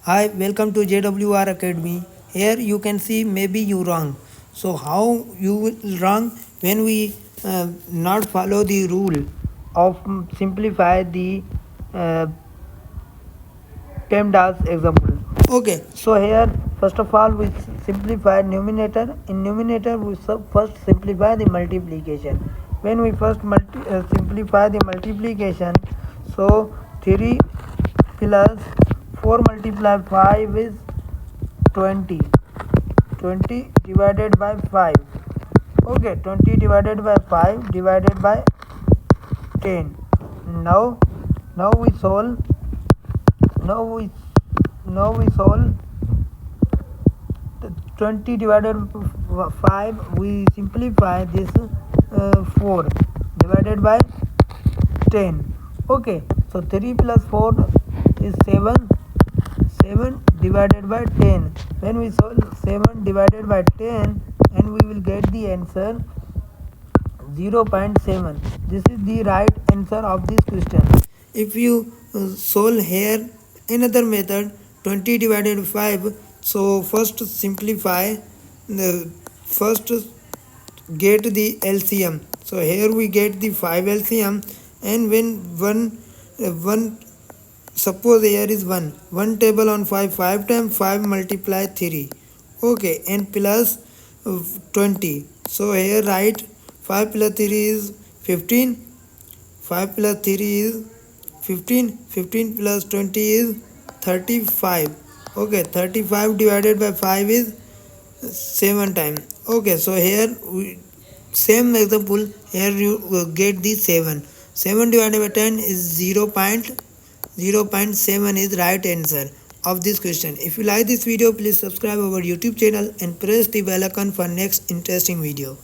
Hi, welcome to JWR Academy. Here you can see maybe you wrong. So how you will wrong when we not follow the rule of simplify the uh, PEMDAS example. Okay, so here first of all we simplify numerator. In numerator we first simplify the multiplication. When we first simplify the multiplication, so 3 plus 4 multiply 5 is 20. 20 divided by 5. Okay, 20 divided by 5 divided by 10. Now we solve. Now we now we solve 20 divided by 5. We simplify this 4 divided by 10. Okay, so 3 plus 4 is 7. 7 divided by 10. When we solve 7 divided by 10, and we will get the answer 0.7. This is the right answer of this question. If you solve here another method 20 divided by 5, so first simplify the first get the LCM. So here we get the 5 LCM, and when one suppose here is 1 table on 5 times 5 multiply 3. Okay, and plus 20. So here write 5 plus 3 is 15. 5 plus 3 is 15. 15 plus 20 is 35. Okay, 35 divided by 5 is 7 times. Okay, so here same example, here you get the 7. 7 divided by 10 is 0.7 is right answer of this question. If you like this video, please subscribe our YouTube channel and press the bell icon for next interesting video.